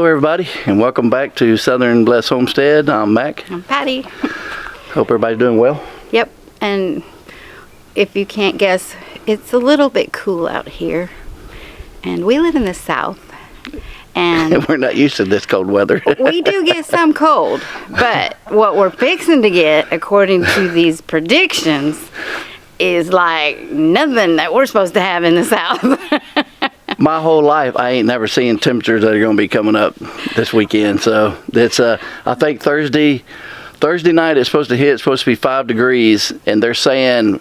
Hello everybody, and welcome back to Southern Blessed Homestead. I'm Mac. I'm Patty. Hope everybody's doing well. Yep, and if you can't guess, it's a little bit cool out here. And we live in the south. And we're not used to this cold weather. We do get some cold, but what we're fixing to get, according to these predictions, is like nothing that we're supposed to have in the south. My whole life, I ain't never seen temperatures that are going to be coming up this weekend. So it's, I think Thursday night it's supposed to hit. It's supposed to be 5 degrees, and they're saying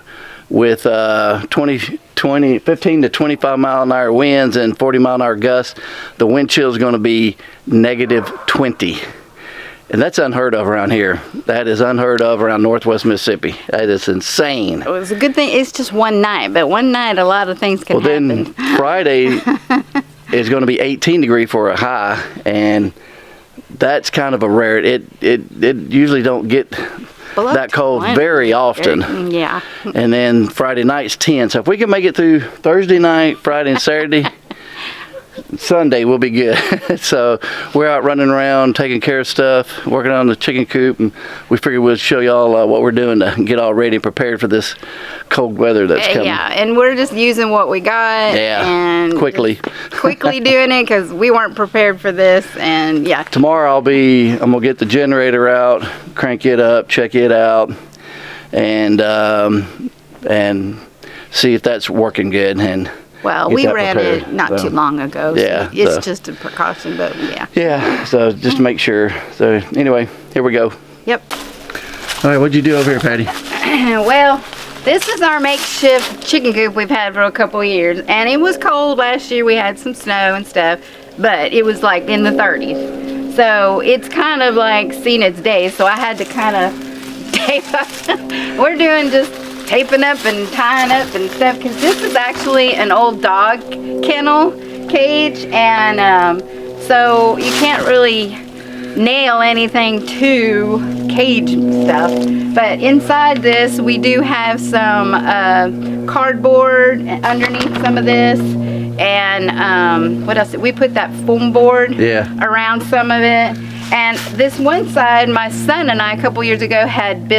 with 15 to 25 mile an hour winds and 40 mile an hour gusts, the wind chill is going to be -20. And that's unheard of around here. That is unheard of around northwest Mississippi. That is insane. It was a good thing it's just one night, but one night a lot of things can happen. Then Friday is going to be 18 degrees for a high, and that's kind of a rare. It usually don't get that cold very often. Yeah. And then Friday night's 10. So if we can make it through Thursday night, Friday and Saturday, Sunday will be good. So we're out running around, taking care of stuff, working on the chicken coop, and we figured we'd show y'all what we're doing to get all ready and prepared for this cold weather that's coming. Yeah, and we're just using what we got. Yeah, and quickly doing it because we weren't prepared for this. And yeah, tomorrow I'm gonna get the generator out, crank it up, check it out, and see if that's working good. And well, we ran it not too long ago. Yeah, so it's just a precaution, but yeah. Yeah, so just to make sure. So anyway, here we go. Yep. All right, what'd you do over here, Patty? Well, this is our makeshift chicken coop we've had for a couple of years, and it was cold last year. We had some snow and stuff, but it was like in the 30s. So it's kind of like seen its day. So I had to kind of tape up. We're doing just taping up and tying up and stuff, because this is actually an old dog kennel cage, and so you can't really nail anything to cage stuff. But inside this we do have some cardboard underneath some of this, and what else? We put that foam board around some of it. And this one side, my son and I a couple years ago had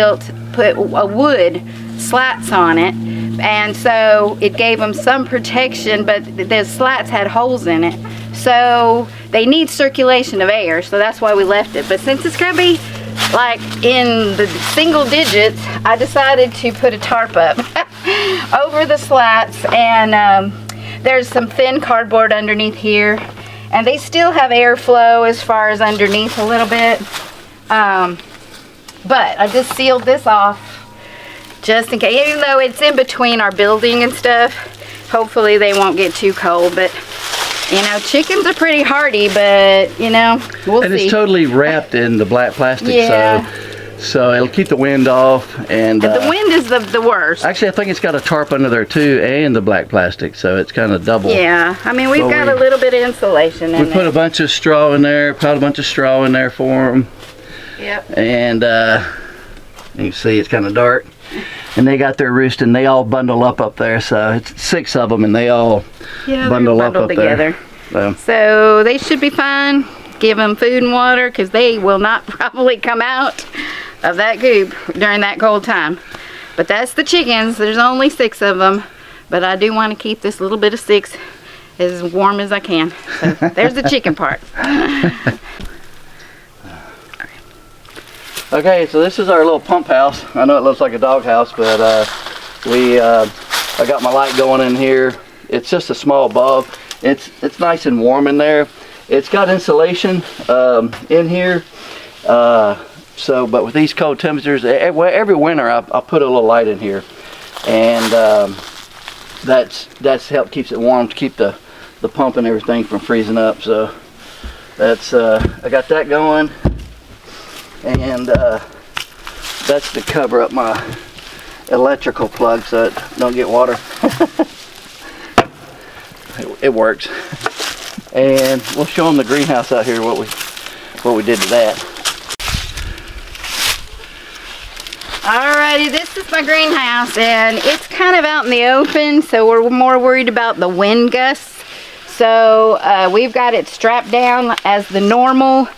put a wood slats on it, and so it gave them some protection, but the slats had holes in it, so they need circulation of air, so that's why we left it. But since it's gonna be like in the single digits, I decided to put a tarp up over the slats, and there's some thin cardboard underneath here, and they still have airflow as far as underneath a little bit, but I just sealed this off just in case, even though it's in between our building and stuff. Hopefully they won't get too cold, but you know, chickens are pretty hardy, but you know, we'll see. And it's totally wrapped in the black plastic, so it'll keep the wind off. And the wind is the worst. Actually, I think it's got a tarp under there too, and the black plastic, so it's kind of double. Yeah, I mean, we've got a little bit of insulation in there. We put a bunch of straw in there, piled a bunch of straw in there for them. Yep. And you can see it's kind of dark. And they got their roost, and they all bundle up there. So it's 6 of them, and they all bundle up together. There. So they should be fine. Give them food and water, because they will not probably come out of that coop during that cold time. But that's the chickens. There's only 6 of them, but I do want to keep this little bit of 6 as warm as I can. So there's the chicken part. Okay, so this is our little pump house. I know it looks like a dog house, but I got my light going in here. It's just a small bulb. It's nice and warm in there. It's got insulation in here. But with these cold temperatures, every winter I put a little light in here, and that's helped keeps it warm to keep the pump and everything from freezing up. So that's I got that going. And that's to cover up my electrical plug so it don't get water. It works. And we'll show them the greenhouse out here, what we did to that. Alrighty, this is my greenhouse, and it's kind of out in the open, so we're more worried about the wind gusts. So we've got it strapped down as the normal,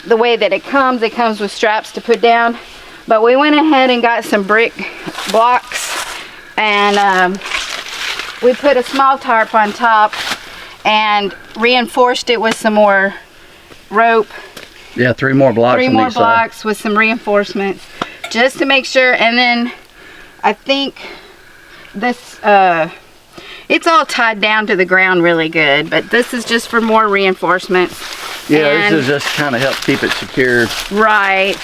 the way that it comes with straps to put down. But we went ahead and got some brick blocks, and we put a small tarp on top and reinforced it with some more rope. Yeah, 3 more blocks. 3 more blocks with some reinforcements, just to make sure. And then I think this, it's all tied down to the ground really good, but this is just for more reinforcements. Yeah, and this is just kind of help keep it secure. Right.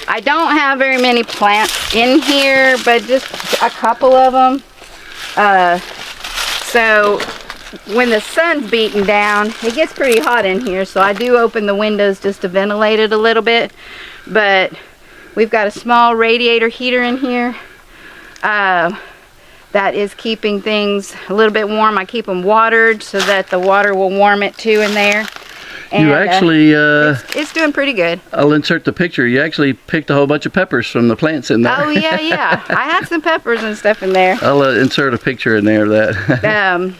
I don't have very many plants in here, but just a couple of them. So when the sun's beating down, it gets pretty hot in here, so I do open the windows just to ventilate it a little bit. But we've got a small radiator heater in here that is keeping things a little bit warm. I keep them watered so that the water will warm it too in there. And, you actually it's doing pretty good. I'll insert the picture. You actually picked a whole bunch of peppers from the plants in there. Oh yeah. I had some peppers and stuff in there. I'll insert a picture in there of that.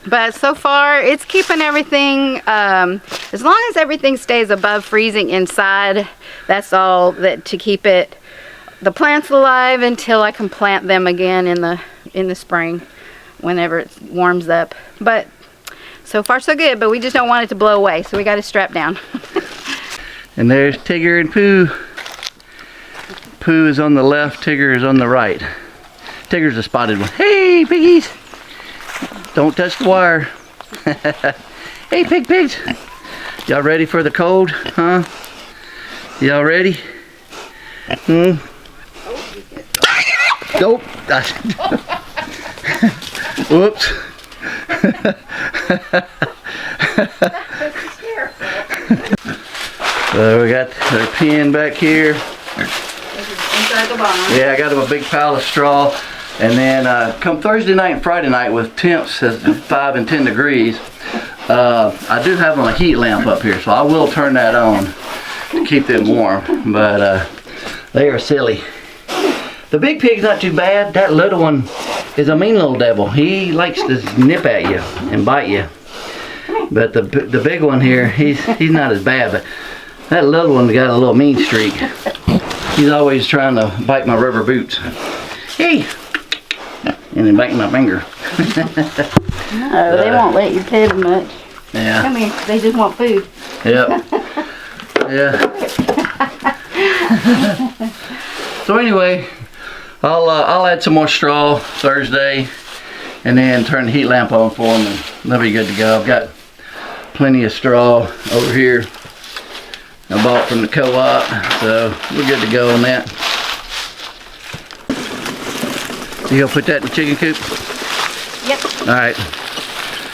But so far it's keeping everything, as long as everything stays above freezing inside, that's all that to keep the plants alive until I can plant them again in the spring, whenever it warms up. But so far so good, but we just don't want it to blow away, so we got to strap down. And there's Tigger and Pooh. Pooh is on the left, Tigger is on the right. Tigger's a spotted one. Hey, piggies! Don't touch the wire. Hey, pigs! Y'all ready for the cold, huh? Y'all ready? Nope. Whoops. So we got their pen back here. Inside the barn. Yeah, I got them a big pile of straw. And then come Thursday night and Friday night with temps at 5 and 10 degrees, I do have a heat lamp up here, so I will turn that on to keep them warm. But they are silly. The big pig's not too bad. That little one is a mean little devil. He likes to nip at you and bite you. But the big one here, he's not as bad. But that little one's got a little mean streak. He's always trying to bite my rubber boots. Hey! And then bite my finger. No, they won't let you pet them much. Yeah. Come here, they just want food. Yep. Yeah. So anyway, I'll add some more straw Thursday, and then turn the heat lamp on for them, and they'll be good to go. I've got plenty of straw over here. I bought from the co-op, so we're good to go on that. You gonna put that in the chicken coop? Yep. All right.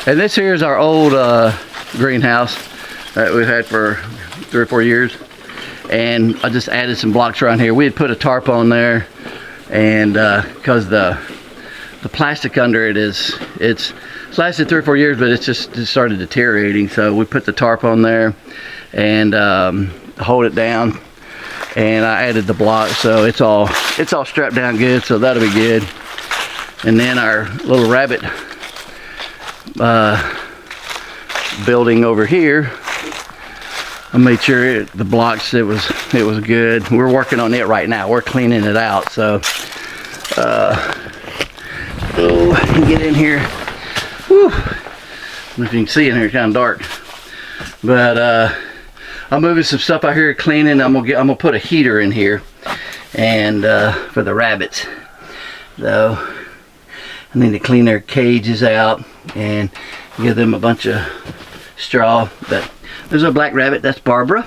And this here is our old greenhouse that we've had for 3 or 4 years. And I just added some blocks around here. We had put a tarp on there, and because the plastic under it it's lasted 3 or 4 years, but it's just started deteriorating. So we put the tarp on there and hold it down. And I added the block, so it's all strapped down good, so that'll be good. And then our little rabbit building over here, I made sure the blocks it was good. We're working on it right now. We're cleaning it out, so get in here. Whew. I don't know if you can see in here, it's kind of dark, but I'm moving some stuff out here, cleaning. I'm gonna put a heater in here, and for the rabbits. So I need to clean their cages out and give them a bunch of straw. But there's a black rabbit. That's Barbara,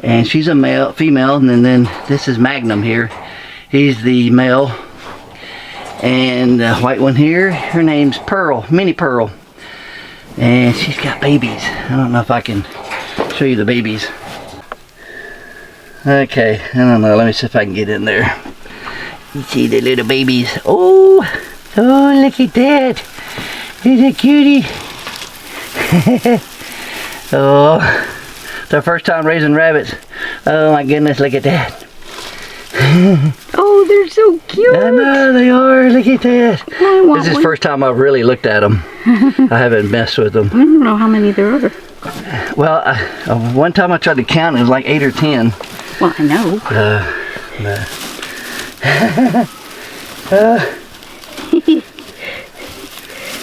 and she's a female. And then this is Magnum here. He's the male. And the white one here, her name's Pearl, Mini Pearl, and she's got babies. I don't know if I can show you the babies. Okay, I don't know, let me see if I can get in there. You see the little babies. Oh, look at that. He's a cutie. Oh, it's our first time raising rabbits. Oh my goodness, look at that. Oh, they're so cute. I know they are. Look at that. I want This is the one. first time I've really looked at them. I haven't messed with them. I don't know how many there are. Well, one time I tried to count, it was like 8 or 10. Well, I know.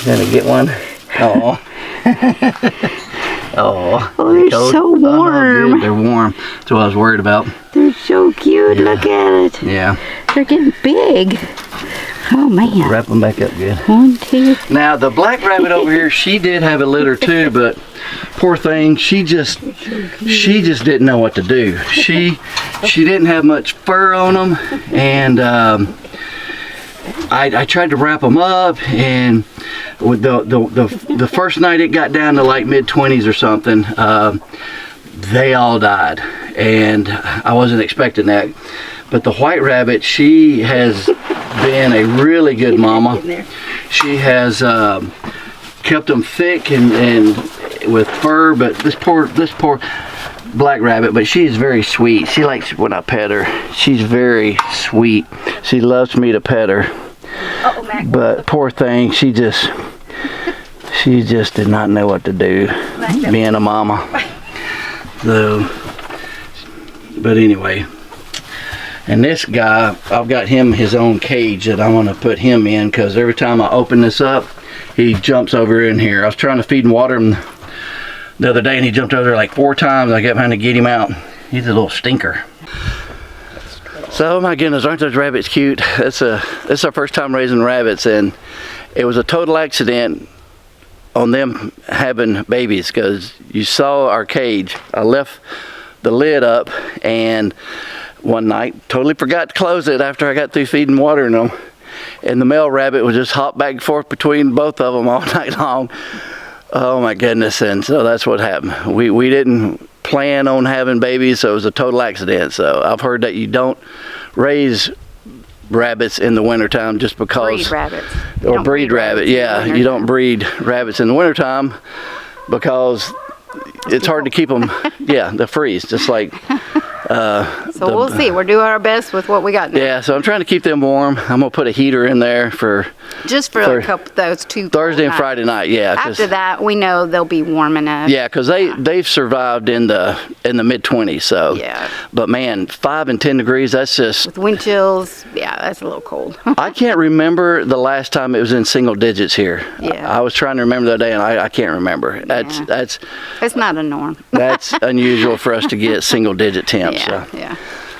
Gonna get one. Oh. Oh. Oh, they're cold. so warm. Good. They're warm. That's what I was worried about. They're so cute. Look at it. Yeah. They're getting big. Oh, man. Wrap them back up good. 1, 2. Now, the black rabbit over here, she did have a litter too, but poor thing, she just didn't know what to do. She didn't have much fur on them, and I tried to wrap them up, and with the first night it got down to like mid-20s or something, they all died, and I wasn't expecting that. But the white rabbit, she has been a really good mama. She has kept them thick and with fur, but this poor black rabbit, but she's very sweet. She likes when I pet her. She's very sweet. She loves me to pet her. But poor thing, she just did not know what to do being a mama. So, but anyway. And this guy, I've got him his own cage that I want to put him in, because every time I open this up, he jumps over in here. I was trying to feed and water him the other day, and he jumped over there like 4 times. I kept trying to get him out. He's a little stinker. So, my goodness, aren't those rabbits cute? It's our first time raising rabbits, and it was a total accident on them having babies, because you saw our cage. I left the lid up, and one night totally forgot to close it after I got through feeding and watering them, and the male rabbit would just hop back and forth between both of them all night long. Oh my goodness. And so that's what happened. We didn't plan on having babies, so it was a total accident. So I've heard that you don't raise rabbits in the wintertime just because Breed rabbits. or breed rabbit, yeah, you don't breed rabbits in the wintertime because it's hard to keep them, yeah, they freeze just like So we'll see. We're doing our best with what we got now. yeah, so I'm trying to keep them warm. I'm gonna put a heater in there for Just for a couple, those 2 Thursday and nights. Friday night. Yeah, After that, we know they'll be warm enough. yeah, because they've survived in the mid-20s. So Yeah. but man, 5 and 10 degrees, that's just With wind chills, yeah, that's a little cold. I can't remember the last time it was in single digits here. Yeah. I was trying to remember the other day, and I can't remember. That's It's not a norm. that's unusual for us to get single digit temps. Yeah, So. yeah.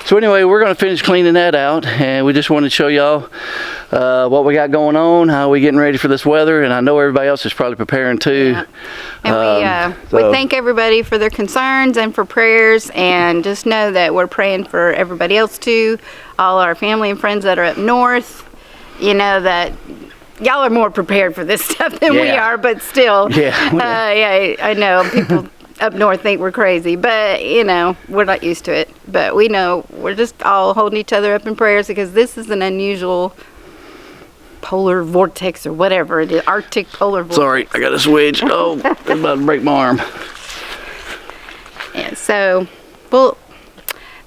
So anyway, we're going to finish cleaning that out, and we just wanted to show y'all what we got going on, how we getting ready for this weather, and I know everybody else is probably preparing too. Yeah. And we thank everybody for their concerns and for prayers, and just know that we're praying for everybody else too, all our family and friends that are up north. You know that y'all are more prepared for this stuff than we Yeah. are, but still, Yeah. yeah, I know people up north think we're crazy, but you know, we're not used to it. But we know we're just all holding each other up in prayers, because this is an unusual polar vortex or whatever it is, Arctic polar vortex. Sorry, I got a switch. Oh, I'm about to break my arm. And so, well,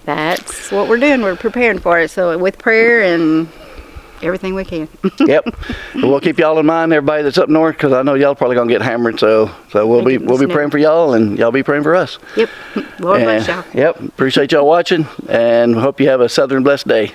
that's what we're doing. We're preparing for it. So with prayer and everything we can. Yep. We'll keep y'all in mind, everybody that's up north, because I know y'all probably gonna get hammered. So we'll be praying for y'all, and y'all be praying for us. Yep. Lord bless y'all. Yep. Appreciate y'all watching, and hope you have a southern blessed day.